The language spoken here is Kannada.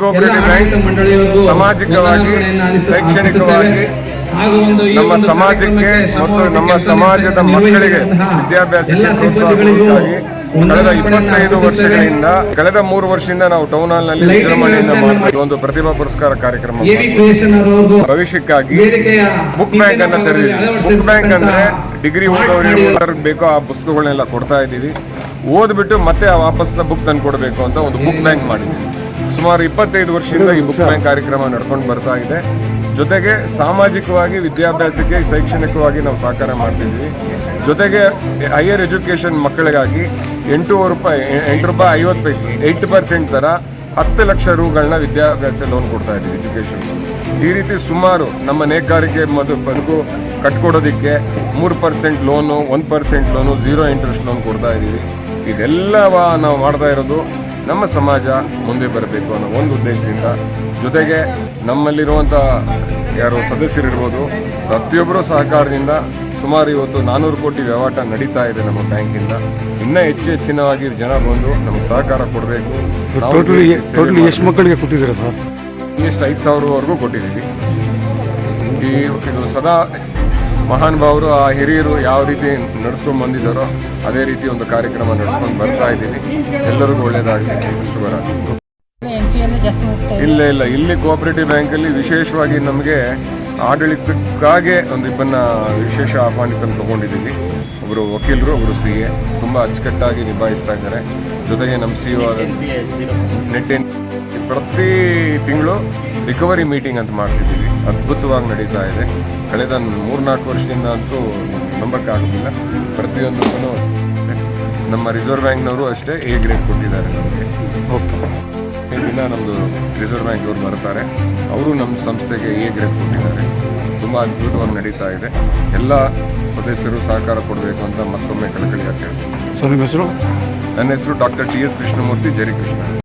ಕೋಆಪರೇಟಿವ್ ಬ್ಯಾಂಕ್ ಸಾಮಾಜಿಕವಾಗಿ ಶೈಕ್ಷಣಿಕವಾಗಿ ನಮ್ಮ ಸಮಾಜಕ್ಕೆ ಮತ್ತು ನಮ್ಮ ಸಮಾಜದ ಮಕ್ಕಳಿಗೆ ವಿದ್ಯಾಭ್ಯಾಸಕ್ಕೆ ಪ್ರೋತ್ಸಾಹಕ್ಕಾಗಿ ಕಳೆದ 25 ವರ್ಷಗಳಿಂದ ಕಳೆದ 3 ವರ್ಷದಿಂದ ನಾವು ಟೌನ್ ಹಾಲ್ ನಲ್ಲಿ ವಿಜೃಂಭಣೆಯಿಂದ ಮಾಡ್ತಾ ಒಂದು ಪ್ರತಿಭಾ ಪುರಸ್ಕಾರ ಕಾರ್ಯಕ್ರಮ ಭವಿಷ್ಯಕ್ಕಾಗಿ ಬುಕ್ ಬ್ಯಾಂಕ್ ಅನ್ನ ತೆರೆದಿದ್ದೀವಿ. ಬುಕ್ ಬ್ಯಾಂಕ್ ಅಂದ್ರೆ ಡಿಗ್ರಿ ಓದೋರಿಗೆ ಬೇಕೋ ಆ ಪುಸ್ತಕಗಳನ್ನೆಲ್ಲ ಕೊಡ್ತಾ ಇದ್ದೀವಿ. ಓದ್ಬಿಟ್ಟು ಮತ್ತೆ ಆ ವಾಪಸ್ನ ಬುಕ್ ತಂದು ಕೊಡಬೇಕು ಅಂತ ಒಂದು ಬುಕ್ ಬ್ಯಾಂಕ್ ಮಾಡಿದ್ದೀವಿ. ಸುಮಾರು 25 ವರ್ಷದಿಂದ ಈ ಬುಕ್ ಬ್ಯಾಂಕ್ ಕಾರ್ಯಕ್ರಮ ನಡ್ಕೊಂಡು ಬರ್ತಾ ಇದೆ. ಜೊತೆಗೆ ಸಾಮಾಜಿಕವಾಗಿ ವಿದ್ಯಾಭ್ಯಾಸಕ್ಕೆ ಶೈಕ್ಷಣಿಕವಾಗಿ ನಾವು ಸಹಕಾರ ಮಾಡ್ತಿದ್ವಿ. ಜೊತೆಗೆ ಹೈಯರ್ ಎಜುಕೇಷನ್ ಮಕ್ಕಳಿಗಾಗಿ 8 ರೂಪಾಯಿ 8% ತರ 10 ಲಕ್ಷ ರೂಗಳನ್ನ ವಿದ್ಯಾಭ್ಯಾಸ ಲೋನ್ ಕೊಡ್ತಾ ಇದ್ದೀವಿ, ಎಜುಕೇಷನ್ ಲೋನ್. ಈ ರೀತಿ ಸುಮಾರು ನಮ್ಮ ನೇಕಾರಿಕೆ ಬದುಕು ಕಟ್ಕೊಡೋದಕ್ಕೆ 3% ಲೋನು, 1% ಲೋನು, 0 ಇಂಟ್ರೆಸ್ಟ್ ಲೋನ್ ಕೊಡ್ತಾ ಇದ್ದೀವಿ. ಇದೆಲ್ಲವ ನಾವು ಮಾಡ್ತಾ ಇರೋದು ನಮ್ಮ ಸಮಾಜ ಮುಂದೆ ಬರಬೇಕು ಅನ್ನೋ ಒಂದು ಉದ್ದೇಶದಿಂದ. ಜೊತೆಗೆ ನಮ್ಮಲ್ಲಿರುವಂಥ ಯಾರು ಸದಸ್ಯರಿರ್ಬೋದು, ಪ್ರತಿಯೊಬ್ಬರು ಸಹಕಾರದಿಂದ ಸುಮಾರು ಇವತ್ತು 400 ಕೋಟಿ ವ್ಯವಹಾರ ನಡೀತಾ ಇದೆ ನಮ್ಮ ಬ್ಯಾಂಕಿಂದ. ಇನ್ನೂ ಹೆಚ್ಚಿನವಾಗಿ ಜನ ಬಂದು ನಮಗೆ ಸಹಕಾರ ಕೊಡಬೇಕು. ಎಷ್ಟು ಮಕ್ಕಳಿಗೆ ಕೊಟ್ಟಿದ್ದೀರಾ ಸರ್? ಎಷ್ಟು 5,000ವರೆಗೂ ಕೊಟ್ಟಿದ್ದೀವಿ. ಇದು ಸದಾ ಮಹಾನ್ ಭಾವರು ಆ ಹಿರಿಯರು ಯಾವ ರೀತಿ ನಡೆಸ್ಕೊಂಡು ಬಂದಿದ್ದಾರೋ ಅದೇ ರೀತಿ ಒಂದು ಕಾರ್ಯಕ್ರಮ ನಡೆಸ್ಕೊಂಡು ಬರ್ತಾ ಇದ್ದೀವಿ. ಎಲ್ಲರಿಗೂ ಒಳ್ಳೆಯದಾಗಲಿ, ಶುಭರಾಗಲಿ. ಇಲ್ಲ ಇಲ್ಲಿ ಕೋಆಪರೇಟಿವ್ ಬ್ಯಾಂಕಲ್ಲಿ ವಿಶೇಷವಾಗಿ ನಮಗೆ ಆಡಳಿತಕ್ಕಾಗಿ ಒಂದು ಇಬ್ಬರನ್ನ ವಿಶೇಷ ಆಹ್ವಾನಿತನ್ನು ತಗೊಂಡಿದ್ದೀವಿ. ಒಬ್ಬರು ವಕೀಲರು, ಒಬ್ಬರು CA ತುಂಬ ಅಚ್ಚುಕಟ್ಟಾಗಿ ನಿಭಾಯಿಸ್ತಾ ಇದ್ದಾರೆ. ಜೊತೆಗೆ ನಮ್ಮ CEO ನೆಟ್ ಪ್ರತಿ ತಿಂಗಳು ರಿಕವರಿ ಮೀಟಿಂಗ್ ಅಂತ ಮಾಡ್ತಿದ್ದೀವಿ. ಅದ್ಭುತವಾಗಿ ನಡೀತಾ ಇದೆ. ಕಳೆದ 3-4 ವರ್ಷದಿಂದ ಅಂತೂ ನಂಬಕ್ಕಾಗೋದಿಲ್ಲ. ಪ್ರತಿಯೊಂದಕ್ಕೂ ನಮ್ಮ ರಿಸರ್ವ್ ಬ್ಯಾಂಕ್ನವರು ಅಷ್ಟೇ A ಗ್ರೇಡ್ ಕೊಟ್ಟಿದ್ದಾರೆ ನಮಗೆ. ದಿನ ನಮ್ಮದು ರಿಸರ್ವ್ ಬ್ಯಾಂಕ್ ಅವರು ಬರ್ತಾರೆ, ಅವರು ನಮ್ಮ ಸಂಸ್ಥೆಗೆ A ಗ್ರೇಡ್ ಕೊಟ್ಟಿದ್ದಾರೆ. ತುಂಬ ಅದ್ಭುತವಾಗಿ ನಡೀತಾ ಇದೆ. ಎಲ್ಲ ಸದಸ್ಯರು ಸಹಕಾರ ಕೊಡಬೇಕು ಅಂತ ಮತ್ತೊಮ್ಮೆ ಕಳಕಳಿಯಾಗಿ ಹೇಳ್ತೀನಿ. ಸರ್, ನಿಮ್ಮ ಹೆಸರು? ನನ್ನ ಹೆಸರು ಡಾಕ್ಟರ್ TS ಕೃಷ್ಣಮೂರ್ತಿ, ಜರಿ ಕೃಷ್ಣ.